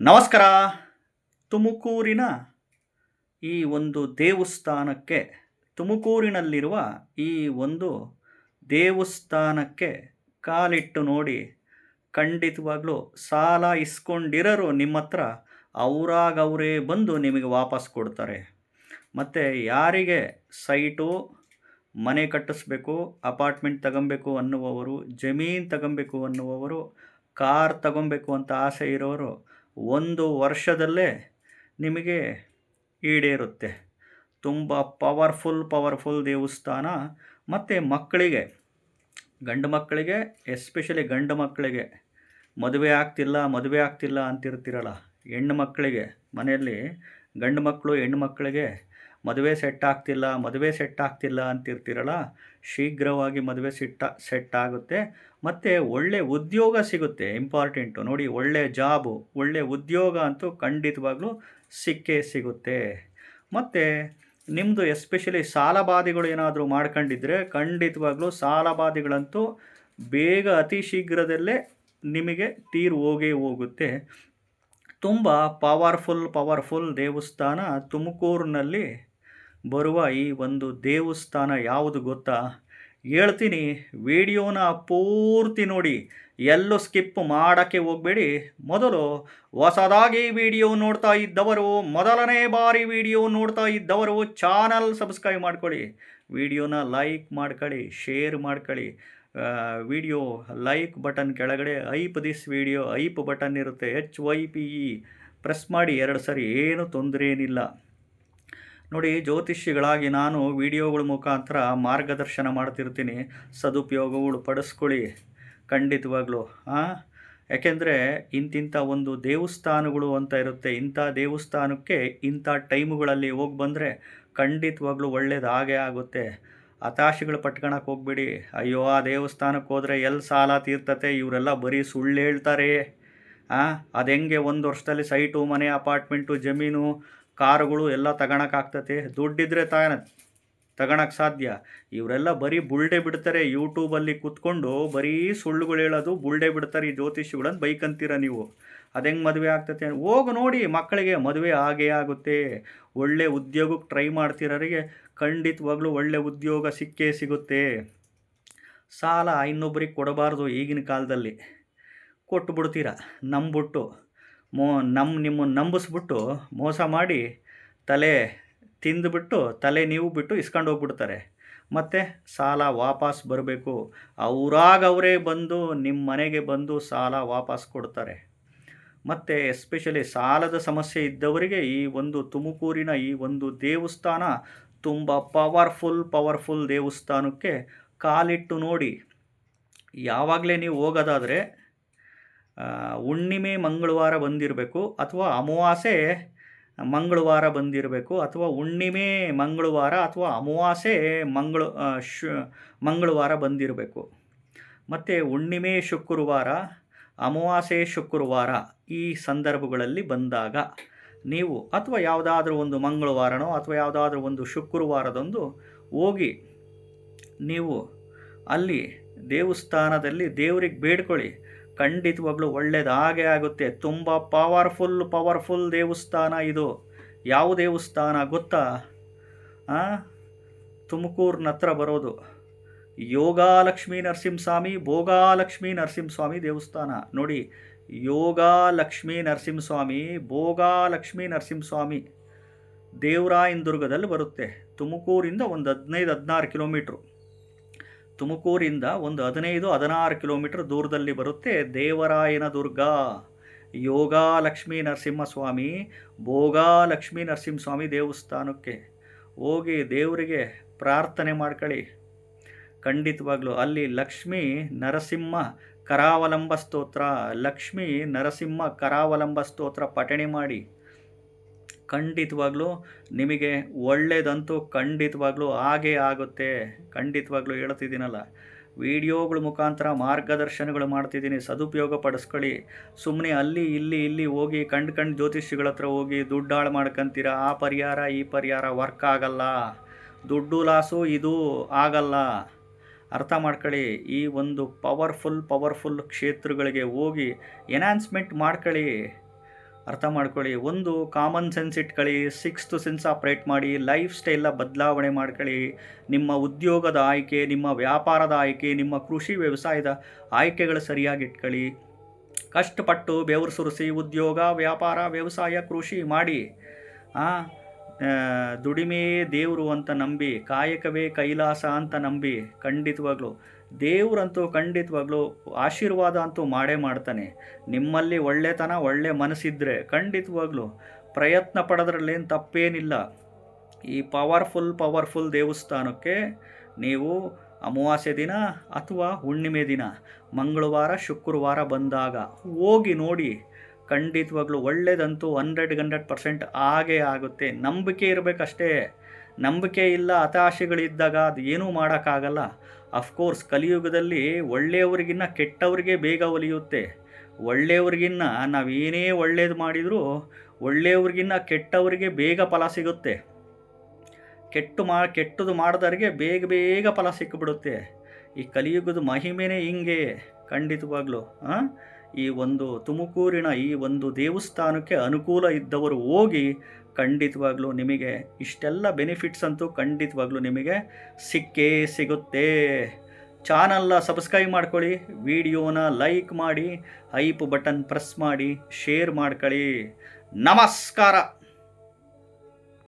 ನಮಸ್ಕಾರ. ತುಮಕೂರಿನ ಈ ಒಂದು ದೇವಸ್ಥಾನಕ್ಕೆ, ತುಮಕೂರಿನಲ್ಲಿರುವ ಈ ಒಂದು ದೇವಸ್ಥಾನಕ್ಕೆ ಕಾಲಿಟ್ಟು ನೋಡಿ. ಖಂಡಿತವಾಗ್ಲೂ ಸಾಲ ಇಸ್ಕೊಂಡಿರೋರು ನಿಮ್ಮ ಹತ್ರ ಅವರಾಗವರೇ ಬಂದು ನಿಮಗೆ ವಾಪಸ್ ಕೊಡ್ತಾರೆ. ಮತ್ತು ಯಾರಿಗೆ ಸೈಟು, ಮನೆ ಕಟ್ಟಿಸ್ಬೇಕು, ಅಪಾರ್ಟ್ಮೆಂಟ್ ತಗೊಬೇಕು ಅನ್ನುವವರು, ಜಮೀನು ತಗೊಬೇಕು ಅನ್ನುವವರು, ಕಾರ್ ತಗೊಬೇಕು ಅಂತ ಆಸೆ ಇರೋರು 1 ವರ್ಷದಲ್ಲೇ ನಿಮಗೆ ಈಡೇರುತ್ತೆ. ತುಂಬ ಪವರ್ಫುಲ್ ದೇವಸ್ಥಾನ. ಮತ್ತು ಮಕ್ಕಳಿಗೆ, ಗಂಡು ಮಕ್ಕಳಿಗೆ, ಎಸ್ಪೆಷಲಿ ಗಂಡು ಮಕ್ಕಳಿಗೆ ಮದುವೆ ಆಗ್ತಿಲ್ಲ ಅಂತಿರ್ತೀರಲ್ಲ, ಹೆಣ್ಣು ಮಕ್ಕಳಿಗೆ, ಮನೆಯಲ್ಲಿ ಗಂಡು ಮಕ್ಕಳು ಹೆಣ್ಣು ಮಕ್ಕಳಿಗೆ ಮದುವೆ ಸೆಟ್ ಆಗ್ತಿಲ್ಲ ಅಂತಿರ್ತೀರಲ್ಲ, ಶೀಘ್ರವಾಗಿ ಮದುವೆ ಸೆಟ್ ಆಗುತ್ತೆ. ಮತ್ತು ಒಳ್ಳೆ ಉದ್ಯೋಗ ಸಿಗುತ್ತೆ. ಇಂಪಾರ್ಟೆಂಟು ನೋಡಿ, ಒಳ್ಳೆ ಜಾಬು, ಒಳ್ಳೆ ಉದ್ಯೋಗ ಅಂತೂ ಖಂಡಿತವಾಗ್ಲೂ ಸಿಕ್ಕೇ ಸಿಗುತ್ತೆ. ಮತ್ತು ನಿಮ್ಮದು ಎಸ್ಪೆಷಲಿ ಸಾಲಬಾಧೆಗಳು ಏನಾದರೂ ಮಾಡ್ಕೊಂಡಿದ್ರೆ ಖಂಡಿತವಾಗ್ಲೂ ಸಾಲಬಾಧೆಗಳಂತೂ ಬೇಗ ಅತಿ ಶೀಘ್ರದಲ್ಲೇ ನಿಮಗೆ ಹೋಗೇ ಹೋಗುತ್ತೆ. ತುಂಬ ಪವರ್ಫುಲ್ ದೇವಸ್ಥಾನ ತುಮಕೂರಿನಲ್ಲಿ ಬರುವ ಈ ಒಂದು ದೇವಸ್ಥಾನ ಯಾವುದು ಗೊತ್ತಾ? ಹೇಳ್ತೀನಿ, ವಿಡಿಯೋನ ಪೂರ್ತಿ ನೋಡಿ, ಎಲ್ಲೂ ಸ್ಕಿಪ್ ಮಾಡೋಕ್ಕೆ ಹೋಗಬೇಡಿ. ಮೊದಲು ಹೊಸದಾಗಿ ವಿಡಿಯೋ ನೋಡ್ತಾ ಇದ್ದವರು, ಮೊದಲನೇ ಬಾರಿ ವಿಡಿಯೋ ನೋಡ್ತಾ ಇದ್ದವರು ಚಾನಲ್ ಸಬ್ಸ್ಕ್ರೈಬ್ ಮಾಡ್ಕೊಳ್ಳಿ, ವಿಡಿಯೋನ ಲೈಕ್ ಮಾಡ್ಕೊಳ್ಳಿ, ಶೇರ್ ಮಾಡ್ಕೊಳ್ಳಿ. ವಿಡಿಯೋ ಲೈಕ್ ಬಟನ್ ಕೆಳಗಡೆ hype this video hype button ಇರುತ್ತೆ, HYPE ಪ್ರೆಸ್ ಮಾಡಿ 2 ಸರಿ, ಏನು ತೊಂದರೆ ಏನಿಲ್ಲ. ನೋಡಿ, ಜ್ಯೋತಿಷಿಗಳಾಗಿ ನಾನು ವಿಡಿಯೋಗಳ ಮುಖಾಂತರ ಮಾರ್ಗದರ್ಶನ ಮಾಡ್ತಿರ್ತೀನಿ. ಸದುಪಯೋಗಗಳು ಪಡಿಸ್ಕೊಳ್ಳಿ ಖಂಡಿತವಾಗ್ಲೂ. ಯಾಕೆಂದರೆ ಇಂತಿಂಥ ಒಂದು ದೇವಸ್ಥಾನಗಳು ಅಂತ ಇರುತ್ತೆ. ಇಂಥ ದೇವಸ್ಥಾನಕ್ಕೆ ಇಂಥ ಟೈಮುಗಳಲ್ಲಿ ಹೋಗಿ ಬಂದರೆ ಖಂಡಿತವಾಗ್ಲೂ ಒಳ್ಳೇದು ಆಗೇ ಆಗುತ್ತೆ. ಹತಾಶೆಗಳು ಪಟ್ಕೊಳಕ್ಕೆ ಹೋಗ್ಬೇಡಿ. ಅಯ್ಯೋ, ಆ ದೇವಸ್ಥಾನಕ್ಕೆ ಹೋದರೆ ಎಲ್ಲಿ ಸಾಲ ತೀರ್ತತೆ, ಇವರೆಲ್ಲ ಬರೀ ಸುಳ್ಳು ಹೇಳ್ತಾರೆ. ಅದು ಹೆಂಗೆ 1 ವರ್ಷದಲ್ಲಿ ಸೈಟು, ಮನೆ, ಅಪಾರ್ಟ್ಮೆಂಟು, ಜಮೀನು, ಕಾರುಗಳು ಎಲ್ಲ ತಗೊಳಕ್ಕಾಗ್ತತೆ? ದುಡ್ಡಿದ್ರೆ ತಗೊಳಕ್ಕೆ ಸಾಧ್ಯ. ಇವರೆಲ್ಲ ಬರೀ ಬುಲ್ಡೆ ಬಿಡ್ತಾರೆ. ಯೂಟ್ಯೂಬಲ್ಲಿ ಕೂತ್ಕೊಂಡು ಬರೀ ಸುಳ್ಳುಗಳು ಹೇಳೋದು, ಬುಲ್ಡೆ ಬಿಡ್ತಾರೆ ಈ ಜ್ಯೋತಿಷಿಗಳನ್ನು ಬೈಕಂತೀರ ನೀವು. ಅದು ಹೆಂಗೆ ಮದುವೆ ಆಗ್ತತೆ? ಹೋಗಿ ನೋಡಿ, ಮಕ್ಕಳಿಗೆ ಮದುವೆ ಆಗೇ ಆಗುತ್ತೆ. ಒಳ್ಳೆ ಉದ್ಯೋಗಕ್ಕೆ ಟ್ರೈ ಮಾಡ್ತಿರೋರಿಗೆ ಖಂಡಿತವಾಗ್ಲೂ ಒಳ್ಳೆ ಉದ್ಯೋಗ ಸಿಕ್ಕೇ ಸಿಗುತ್ತೆ. ಸಾಲ ಇನ್ನೊಬ್ಬರಿಗೆ ಕೊಡಬಾರ್ದು. ಈಗಿನ ಕಾಲದಲ್ಲಿ ಕೊಟ್ಟುಬಿಡ್ತೀರ, ನಂಬಿಬಿಟ್ಟು ನಿಮ್ಮನ್ನು ನಂಬಿಸ್ಬಿಟ್ಟು ಮೋಸ ಮಾಡಿ ತಲೆ ತಿಂದುಬಿಟ್ಟು, ತಲೆ ನೀವು ಬಿಟ್ಟು ಇಸ್ಕೊಂಡು ಹೋಗ್ಬಿಡ್ತಾರೆ. ಮತ್ತು ಸಾಲ ವಾಪಸ್ ಬರಬೇಕು, ಅವರೇ ಬಂದು ನಿಮ್ಮ ಮನೆಗೆ ಬಂದು ಸಾಲ ವಾಪಸ್ ಕೊಡ್ತಾರೆ. ಮತ್ತು ಎಸ್ಪೆಷಲಿ ಸಾಲದ ಸಮಸ್ಯೆ ಇದ್ದವರಿಗೆ ಈ ಒಂದು ತುಮಕೂರಿನ ಈ ಒಂದು ದೇವಸ್ಥಾನ ತುಂಬ ಪವರ್ಫುಲ್ ದೇವಸ್ಥಾನಕ್ಕೆ ಕಾಲಿಟ್ಟು ನೋಡಿ. ಯಾವಾಗಲೇ ನೀವು ಹೋಗೋದಾದರೆ ಹುಣ್ಣಿಮೆ ಮಂಗಳವಾರ ಬಂದಿರಬೇಕು, ಅಥವಾ ಅಮಾವಾಸ್ಯೆ ಮಂಗಳವಾರ ಬಂದಿರಬೇಕು, ಅಥವಾ ಹುಣ್ಣಿಮೆ ಮಂಗಳವಾರ ಅಥವಾ ಅಮಾವಾಸ್ಯೆ ಮಂಗಳವಾರ ಬಂದಿರಬೇಕು. ಮತ್ತು ಹುಣ್ಣಿಮೆ ಶುಕ್ರವಾರ, ಅಮಾವಾಸ್ಯೆ ಶುಕ್ರವಾರ ಈ ಸಂದರ್ಭಗಳಲ್ಲಿ ಬಂದಾಗ ನೀವು, ಅಥವಾ ಯಾವುದಾದ್ರೂ ಒಂದು ಮಂಗಳವಾರನೋ ಅಥವಾ ಯಾವುದಾದ್ರೂ ಒಂದು ಶುಕ್ರವಾರದಂದು ಹೋಗಿ ನೀವು ಅಲ್ಲಿ ದೇವಸ್ಥಾನದಲ್ಲಿ ದೇವರಿಗೆ ಬೇಡ್ಕೊಳ್ಳಿ. ಖಂಡಿತವಾಗ್ಲೂ ಒಳ್ಳೇದು ಆಗೇ ಆಗುತ್ತೆ. ತುಂಬ ಪವರ್ಫುಲ್ ದೇವಸ್ಥಾನ ಇದು. ಯಾವ ದೇವಸ್ಥಾನ ಗೊತ್ತಾ? ತುಮಕೂರಿನ ಹತ್ರ ಬರೋದು ಯೋಗಾಲಕ್ಷ್ಮೀ ನರಸಿಂಹಸ್ವಾಮಿ, ಭೋಗಾಲಕ್ಷ್ಮೀ ನರಸಿಂಹಸ್ವಾಮಿ ದೇವಸ್ಥಾನ. ನೋಡಿ, ಯೋಗಾಲಕ್ಷ್ಮೀ ನರಸಿಂಹಸ್ವಾಮಿ, ಭೋಗಾಲಕ್ಷ್ಮೀ ನರಸಿಂಹಸ್ವಾಮಿ ದೇವರಾಯನದುರ್ಗದಲ್ಲಿ ಬರುತ್ತೆ. ತುಮಕೂರಿಂದ ಒಂದು 15-16 ಕಿಲೋಮೀಟ್ರು. ತುಮಕೂರಿಂದ ಒಂದು 15-16 ಕಿಲೋಮೀಟ್ರ್ ದೂರದಲ್ಲಿ ಬರುತ್ತೆ ದೇವರಾಯನದುರ್ಗ. ಯೋಗಾಲಕ್ಷ್ಮೀ ನರಸಿಂಹಸ್ವಾಮಿ, ಭೋಗಾಲಕ್ಷ್ಮೀ ನರಸಿಂಹಸ್ವಾಮಿ ದೇವಸ್ಥಾನಕ್ಕೆ ಹೋಗಿ ದೇವರಿಗೆ ಪ್ರಾರ್ಥನೆ ಮಾಡ್ಕೊಳ್ಳಿ. ಖಂಡಿತವಾಗ್ಲೂ ಅಲ್ಲಿ ಲಕ್ಷ್ಮೀ ನರಸಿಂಹ ಕರಾವಲಂಬ ಸ್ತೋತ್ರ, ಲಕ್ಷ್ಮೀ ನರಸಿಂಹ ಕರಾವಲಂಬ ಸ್ತೋತ್ರ ಪಠಣೆ ಮಾಡಿ. ಖಂಡಿತವಾಗ್ಲೂ ನಿಮಗೆ ಒಳ್ಳೆಯದಂತೂ ಖಂಡಿತವಾಗ್ಲೂ ಆಗೇ ಆಗುತ್ತೆ. ಖಂಡಿತವಾಗ್ಲೂ ಹೇಳ್ತಿದ್ದೀನಲ್ಲ, ವಿಡಿಯೋಗಳ ಮುಖಾಂತರ ಮಾರ್ಗದರ್ಶನಗಳು ಮಾಡ್ತಿದ್ದೀನಿ, ಸದುಪಯೋಗ ಪಡಿಸ್ಕೊಳ್ಳಿ. ಸುಮ್ಮನೆ ಅಲ್ಲಿ ಇಲ್ಲಿ ಹೋಗಿ ಕಂಡು ಜ್ಯೋತಿಷಿಗಳ ಹತ್ರ ಹೋಗಿ ದುಡ್ಡು ಹಾಳು ಮಾಡ್ಕೊಂತೀರ. ಆ ಪರಿಹಾರ ಈ ಪರಿಹಾರ ವರ್ಕ್ ಆಗಲ್ಲ, ದುಡ್ಡು ಲಾಸು ಇದು ಆಗಲ್ಲ. ಅರ್ಥ ಮಾಡ್ಕೊಳ್ಳಿ. ಈ ಒಂದು ಪವರ್ಫುಲ್ ಕ್ಷೇತ್ರಗಳಿಗೆ ಹೋಗಿ ಎನ್ಹಾನ್ಸ್ಮೆಂಟ್ ಮಾಡ್ಕೊಳ್ಳಿ. ಅರ್ಥ ಮಾಡ್ಕೊಳ್ಳಿ. ಒಂದು ಕಾಮನ್ ಸೆನ್ಸ್ ಇಟ್ಕೊಳ್ಳಿ, ಸಿಕ್ಸ್ತ್ ಸೆನ್ಸ್ ಆಪ್ರೇಟ್ ಮಾಡಿ, ಲೈಫ್ ಸ್ಟೈಲ್ನ ಬದಲಾವಣೆ ಮಾಡ್ಕೊಳ್ಳಿ. ನಿಮ್ಮ ಉದ್ಯೋಗದ ಆಯ್ಕೆ, ನಿಮ್ಮ ವ್ಯಾಪಾರದ ಆಯ್ಕೆ, ನಿಮ್ಮ ಕೃಷಿ ವ್ಯವಸಾಯದ ಆಯ್ಕೆಗಳು ಸರಿಯಾಗಿ ಇಟ್ಕೊಳ್ಳಿ. ಕಷ್ಟಪಟ್ಟು ಬೆವರು ಸುರಿಸಿ ಉದ್ಯೋಗ, ವ್ಯಾಪಾರ, ವ್ಯವಸಾಯ, ಕೃಷಿ ಮಾಡಿ. ದುಡಿಮೆ ದೇವರು ಅಂತ ನಂಬಿ, ಕಾಯಕವೇ ಕೈಲಾಸ ಅಂತ ನಂಬಿ, ಖಂಡಿತವಾಗ್ಲೂ ದೇವರಂತೂ ಖಂಡಿತವಾಗ್ಲೂ ಆಶೀರ್ವಾದ ಅಂತೂ ಮಾಡೇ ಮಾಡ್ತಾನೆ. ನಿಮ್ಮಲ್ಲಿ ಒಳ್ಳೆತನ, ಒಳ್ಳೆ ಮನಸ್ಸಿದ್ರೆ ಖಂಡಿತವಾಗ್ಲೂ ಪ್ರಯತ್ನ ಪಡೋದ್ರಲ್ಲೇನು ತಪ್ಪೇನಿಲ್ಲ. ಈ ಪವರ್ಫುಲ್ ದೇವಸ್ಥಾನಕ್ಕೆ ನೀವು ಅಮಾವಾಸ್ಯೆ ದಿನ ಅಥವಾ ಹುಣ್ಣಿಮೆ ದಿನ, ಮಂಗಳವಾರ, ಶುಕ್ರವಾರ ಬಂದಾಗ ಹೋಗಿ ನೋಡಿ. ಖಂಡಿತವಾಗ್ಲೂ ಒಳ್ಳೇದಂತೂ 100% ಆಗೇ ಆಗುತ್ತೆ. ನಂಬಿಕೆ ಇರಬೇಕಷ್ಟೇ. ನಂಬಿಕೆ ಇಲ್ಲ, ಹತಾಶೆಗಳಿದ್ದಾಗ ಅದು ಏನೂ ಮಾಡೋಕ್ಕಾಗಲ್ಲ. ಅಫ್ಕೋರ್ಸ್ ಕಲಿಯುಗದಲ್ಲಿ ಒಳ್ಳೆಯವರಿಗಿನ್ನ ಕೆಟ್ಟವ್ರಿಗೆ ಬೇಗ ಒಲಿಯುತ್ತೆ. ಒಳ್ಳೆಯವ್ರಿಗಿನ್ನ ನಾವೇನೇ ಒಳ್ಳೇದು ಮಾಡಿದರೂ ಒಳ್ಳೆಯವ್ರಿಗಿನ್ನ ಕೆಟ್ಟವರಿಗೆ ಬೇಗ ಫಲ ಸಿಗುತ್ತೆ. ಕೆಟ್ಟದು ಮಾಡಿದವರಿಗೆ ಬೇಗ ಫಲ ಸಿಕ್ಕಿಬಿಡುತ್ತೆ. ಈ ಕಲಿಯುಗದ ಮಹಿಮೆನೇ ಹಿಂಗೆ. ಖಂಡಿತವಾಗ್ಲೂ ಈ ಒಂದು ತುಮಕೂರಿನ ಈ ಒಂದು ದೇವಸ್ಥಾನಕ್ಕೆ ಅನುಕೂಲ ಇದ್ದವರು ಹೋಗಿ. ಖಂಡಿತವಾಗ್ಲೂ ನಿಮಗೆ ಇಷ್ಟೆಲ್ಲ ಬೆನಿಫಿಟ್ಸ್ ಅಂತೂ ಖಂಡಿತವಾಗ್ಲೂ ನಿಮಗೆ ಸಿಕ್ಕೇ ಸಿಗುತ್ತೆ. ಚಾನಲ್ನ ಸಬ್ಸ್ಕ್ರೈಬ್ ಮಾಡ್ಕೊಳ್ಳಿ, ವಿಡಿಯೋನ ಲೈಕ್ ಮಾಡಿ, ಹೈಪ್ ಬಟನ್ ಪ್ರೆಸ್ ಮಾಡಿ, ಶೇರ್ ಮಾಡ್ಕೊಳ್ಳಿ. ನಮಸ್ಕಾರ.